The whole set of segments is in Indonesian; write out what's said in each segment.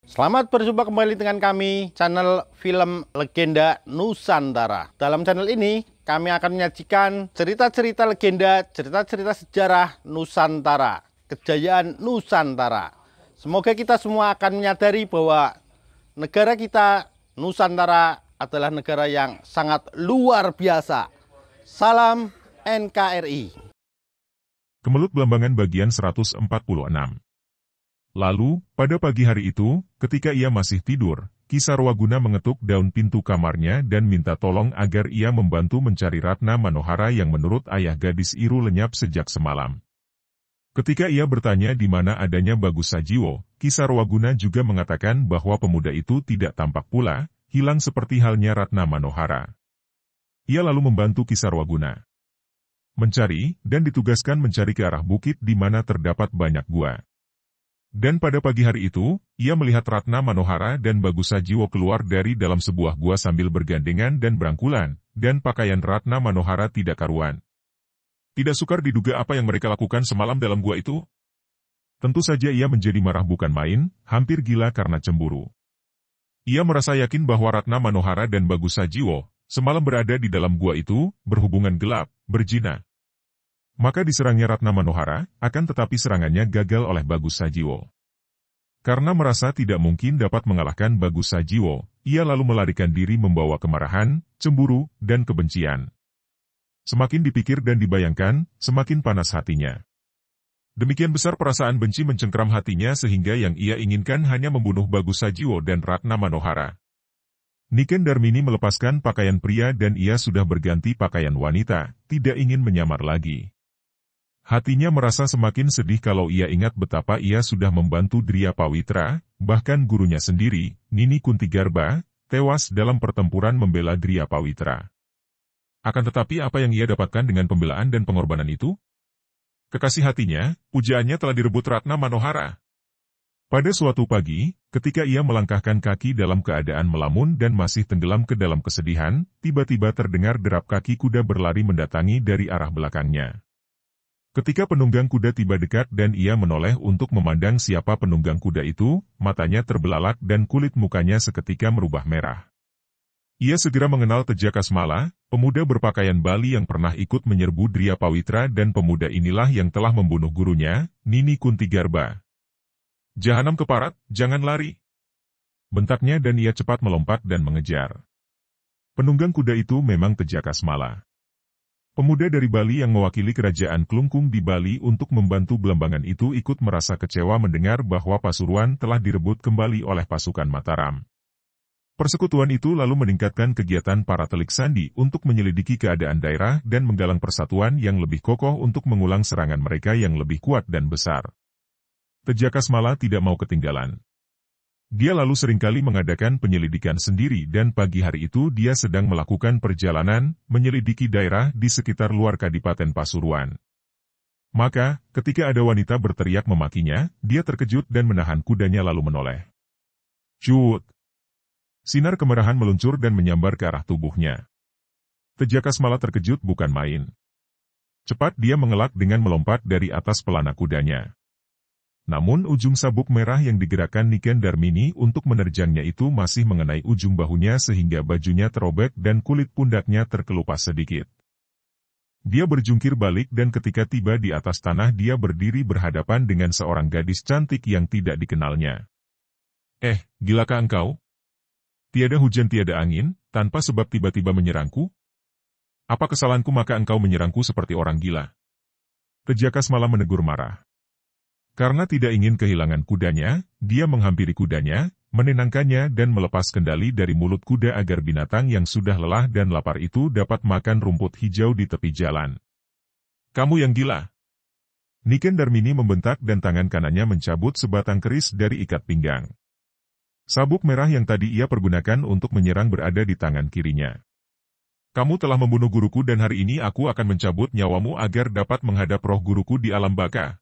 Selamat berjumpa kembali dengan kami, channel Film Legenda Nusantara. Dalam channel ini, kami akan menyajikan cerita-cerita legenda, cerita-cerita sejarah Nusantara, kejayaan Nusantara. Semoga kita semua akan menyadari bahwa negara kita, Nusantara, adalah negara yang sangat luar biasa. Salam NKRI. Kemelut Blambangan bagian 146. Lalu, pada pagi hari itu, ketika ia masih tidur, Ki Sarwaguna mengetuk daun pintu kamarnya dan minta tolong agar ia membantu mencari Ratna Manohara yang menurut ayah gadis Iru lenyap sejak semalam. Ketika ia bertanya di mana adanya Bagus Sajiwo, Ki Sarwaguna juga mengatakan bahwa pemuda itu tidak tampak pula, hilang seperti halnya Ratna Manohara. Ia lalu membantu Ki Sarwaguna mencari, dan ditugaskan mencari ke arah bukit di mana terdapat banyak gua. Dan pada pagi hari itu, ia melihat Ratna Manohara dan Bagus Sajiwo keluar dari dalam sebuah gua sambil bergandengan dan berangkulan, dan pakaian Ratna Manohara tidak karuan. Tidak sukar diduga apa yang mereka lakukan semalam dalam gua itu. Tentu saja ia menjadi marah bukan main, hampir gila karena cemburu. Ia merasa yakin bahwa Ratna Manohara dan Bagus Sajiwo semalam berada di dalam gua itu, berhubungan gelap, berzina. Maka diserangnya Ratna Manohara, akan tetapi serangannya gagal oleh Bagus Sajiwo. Karena merasa tidak mungkin dapat mengalahkan Bagus Sajiwo, ia lalu melarikan diri membawa kemarahan, cemburu, dan kebencian. Semakin dipikir dan dibayangkan, semakin panas hatinya. Demikian besar perasaan benci mencengkeram hatinya sehingga yang ia inginkan hanya membunuh Bagus Sajiwo dan Ratna Manohara. Niken Darmini melepaskan pakaian pria dan ia sudah berganti pakaian wanita, tidak ingin menyamar lagi. Hatinya merasa semakin sedih kalau ia ingat betapa ia sudah membantu Dria Pawitra, bahkan gurunya sendiri, Nini Kunti Garba, tewas dalam pertempuran membela Dria Pawitra. Akan tetapi apa yang ia dapatkan dengan pembelaan dan pengorbanan itu? Kekasih hatinya, pujaannya telah direbut Ratna Manohara. Pada suatu pagi, ketika ia melangkahkan kaki dalam keadaan melamun dan masih tenggelam ke dalam kesedihan, tiba-tiba terdengar derap kaki kuda berlari mendatangi dari arah belakangnya. Ketika penunggang kuda tiba dekat dan ia menoleh untuk memandang siapa penunggang kuda itu, matanya terbelalak dan kulit mukanya seketika merubah merah. Ia segera mengenal Teja Kasmala, pemuda berpakaian Bali yang pernah ikut menyerbu Dria Pawitra dan pemuda inilah yang telah membunuh gurunya, Nini Kunti Garba. "Jahanam keparat, jangan lari!" bentaknya dan ia cepat melompat dan mengejar. Penunggang kuda itu memang Teja Kasmala. Pemuda dari Bali yang mewakili kerajaan Klungkung di Bali untuk membantu Blambangan itu ikut merasa kecewa mendengar bahwa Pasuruan telah direbut kembali oleh pasukan Mataram. Persekutuan itu lalu meningkatkan kegiatan para telik sandi untuk menyelidiki keadaan daerah dan menggalang persatuan yang lebih kokoh untuk mengulang serangan mereka yang lebih kuat dan besar. Teja Kasmala tidak mau ketinggalan. Dia lalu seringkali mengadakan penyelidikan sendiri dan pagi hari itu dia sedang melakukan perjalanan, menyelidiki daerah di sekitar luar Kadipaten Pasuruan. Maka, ketika ada wanita berteriak memakinya, dia terkejut dan menahan kudanya lalu menoleh. Cut! Sinar kemerahan meluncur dan menyambar ke arah tubuhnya. Teja Kasmala terkejut bukan main. Cepat dia mengelak dengan melompat dari atas pelana kudanya. Namun ujung sabuk merah yang digerakkan Niken Darmini untuk menerjangnya itu masih mengenai ujung bahunya sehingga bajunya terobek dan kulit pundaknya terkelupas sedikit. Dia berjungkir balik dan ketika tiba di atas tanah dia berdiri berhadapan dengan seorang gadis cantik yang tidak dikenalnya. Gilakah engkau? Tiada hujan tiada angin, tanpa sebab tiba-tiba menyerangku? Apa kesalahanku maka engkau menyerangku seperti orang gila? Teja Kasmala menegur marah. Karena tidak ingin kehilangan kudanya, dia menghampiri kudanya, menenangkannya dan melepas kendali dari mulut kuda agar binatang yang sudah lelah dan lapar itu dapat makan rumput hijau di tepi jalan. "Kamu yang gila!" Niken Darmini membentak dan tangan kanannya mencabut sebatang keris dari ikat pinggang. Sabuk merah yang tadi ia pergunakan untuk menyerang berada di tangan kirinya. "Kamu telah membunuh guruku dan hari ini aku akan mencabut nyawamu agar dapat menghadap roh guruku di alam baka."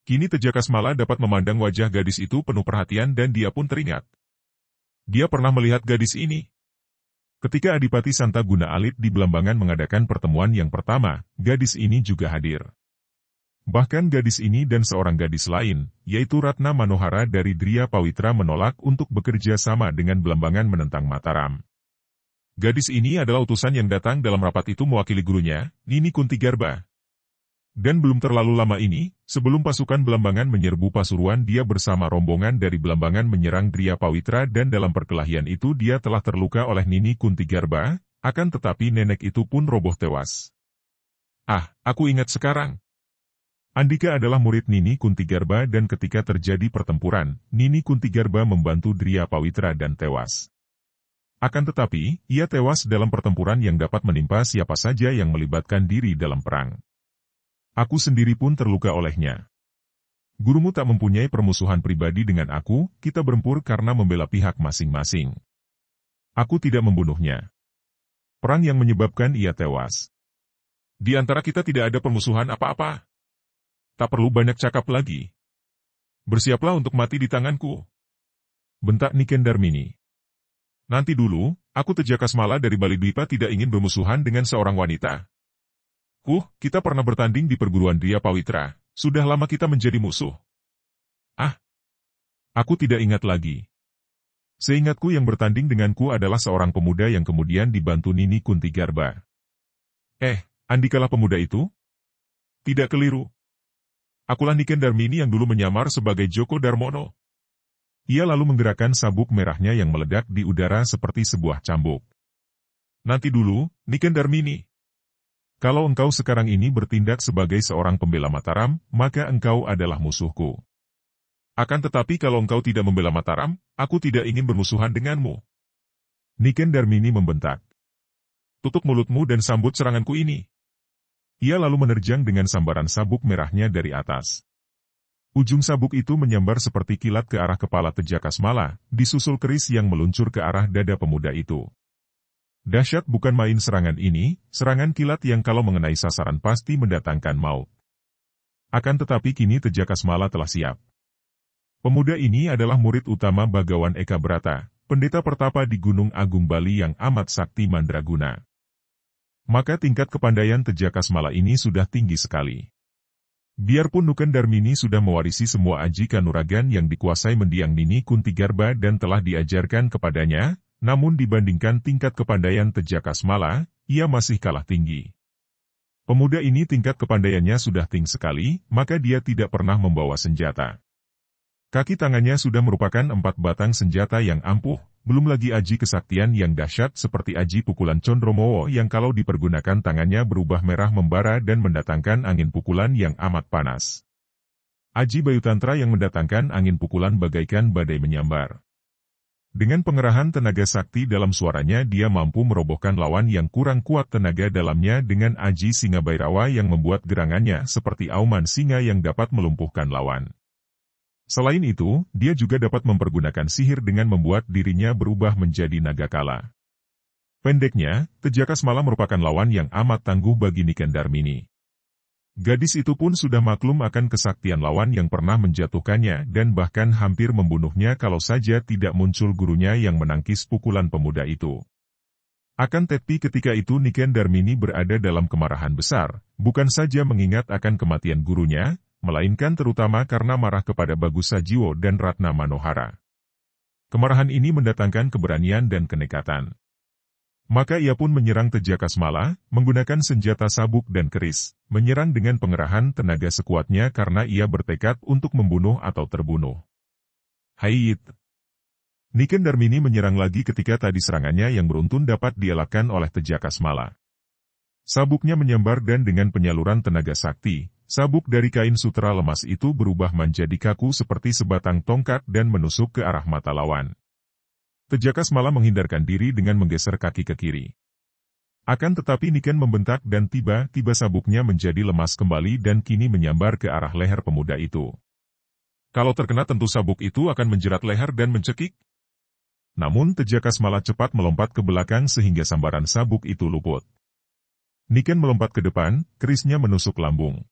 Kini Teja Kasmala dapat memandang wajah gadis itu penuh perhatian dan dia pun teringat. Dia pernah melihat gadis ini. Ketika Adipati Santa Guna Alit di Blambangan mengadakan pertemuan yang pertama, gadis ini juga hadir. Bahkan gadis ini dan seorang gadis lain, yaitu Ratna Manohara dari Dria Pawitra menolak untuk bekerja sama dengan Belambangan menentang Mataram. Gadis ini adalah utusan yang datang dalam rapat itu mewakili gurunya, Nini Kuntigarba. Dan belum terlalu lama ini, sebelum pasukan Belambangan menyerbu Pasuruan, dia bersama rombongan dari Belambangan menyerang Dria Pawitra dan dalam perkelahian itu dia telah terluka oleh Nini Kuntigarba, akan tetapi nenek itu pun roboh tewas. Ah, aku ingat sekarang. Andika adalah murid Nini Kuntigarba dan ketika terjadi pertempuran, Nini Kuntigarba membantu Dria Pawitra dan tewas. Akan tetapi, ia tewas dalam pertempuran yang dapat menimpa siapa saja yang melibatkan diri dalam perang. Aku sendiri pun terluka olehnya. Gurumu tak mempunyai permusuhan pribadi dengan aku, kita berempur karena membela pihak masing-masing. Aku tidak membunuhnya. Perang yang menyebabkan ia tewas. Di antara kita tidak ada permusuhan apa-apa. Tak perlu banyak cakap lagi. Bersiaplah untuk mati di tanganku. Bentak Niken Darmini. Nanti dulu, aku Tejakasmala dari Balidwipa tidak ingin bermusuhan dengan seorang wanita. Kita pernah bertanding di perguruan Dria Pawitra. Sudah lama kita menjadi musuh. Ah, aku tidak ingat lagi. Seingatku yang bertanding denganku adalah seorang pemuda yang kemudian dibantu Nini Kuntigarba. Andikalah pemuda itu? Tidak keliru. Akulah Niken Darmini yang dulu menyamar sebagai Joko Darmono. Ia lalu menggerakkan sabuk merahnya yang meledak di udara seperti sebuah cambuk. Nanti dulu, Niken Darmini. Kalau engkau sekarang ini bertindak sebagai seorang pembela Mataram, maka engkau adalah musuhku. Akan tetapi kalau engkau tidak membela Mataram, aku tidak ingin bermusuhan denganmu. Niken Darmini membentak. Tutup mulutmu dan sambut seranganku ini. Ia lalu menerjang dengan sambaran sabuk merahnya dari atas. Ujung sabuk itu menyambar seperti kilat ke arah kepala Tejakasmala, disusul keris yang meluncur ke arah dada pemuda itu. Dahsyat bukan main serangan ini, serangan kilat yang kalau mengenai sasaran pasti mendatangkan maut. Akan tetapi kini Tejakasmala telah siap. Pemuda ini adalah murid utama Bagawan Eka Brata, pendeta pertapa di Gunung Agung Bali yang amat sakti mandraguna. Maka tingkat kepandaian Tejakasmala ini sudah tinggi sekali. Biarpun Niken Darmini sudah mewarisi semua aji kanuragan yang dikuasai mendiang Nini Kuntigarba dan telah diajarkan kepadanya, namun dibandingkan tingkat kepandaian Tejakasmala, ia masih kalah tinggi. Pemuda ini tingkat kepandaiannya sudah tinggi sekali, maka dia tidak pernah membawa senjata. Kaki tangannya sudah merupakan 4 batang senjata yang ampuh. Belum lagi aji kesaktian yang dahsyat seperti aji pukulan Condromowo yang kalau dipergunakan tangannya berubah merah membara dan mendatangkan angin pukulan yang amat panas. Aji Bayu Tantra yang mendatangkan angin pukulan bagaikan badai menyambar. Dengan pengerahan tenaga sakti dalam suaranya dia mampu merobohkan lawan yang kurang kuat tenaga dalamnya dengan aji Singa Bairawa yang membuat gerangannya seperti auman singa yang dapat melumpuhkan lawan. Selain itu, dia juga dapat mempergunakan sihir dengan membuat dirinya berubah menjadi nagakala. Pendeknya, Tejakasmala merupakan lawan yang amat tangguh bagi Niken Darmini. Gadis itu pun sudah maklum akan kesaktian lawan yang pernah menjatuhkannya dan bahkan hampir membunuhnya kalau saja tidak muncul gurunya yang menangkis pukulan pemuda itu. Akan tetapi ketika itu Niken Darmini berada dalam kemarahan besar, bukan saja mengingat akan kematian gurunya, melainkan terutama karena marah kepada Bagus Sajiwo dan Ratna Manohara. Kemarahan ini mendatangkan keberanian dan kenekatan. Maka ia pun menyerang Tejakasmala, menggunakan senjata sabuk dan keris, menyerang dengan pengerahan tenaga sekuatnya karena ia bertekad untuk membunuh atau terbunuh. Hayit! Niken Darmini menyerang lagi ketika tadi serangannya yang beruntun dapat dielakkan oleh Tejakasmala. Sabuknya menyambar dan dengan penyaluran tenaga sakti, sabuk dari kain sutera lemas itu berubah menjadi kaku seperti sebatang tongkat dan menusuk ke arah mata lawan. Tejakasmala menghindarkan diri dengan menggeser kaki ke kiri. Akan tetapi Niken membentak dan tiba-tiba sabuknya menjadi lemas kembali dan kini menyambar ke arah leher pemuda itu. Kalau terkena tentu sabuk itu akan menjerat leher dan mencekik. Namun Tejakasmala cepat melompat ke belakang sehingga sambaran sabuk itu luput. Niken melompat ke depan, kerisnya menusuk lambung.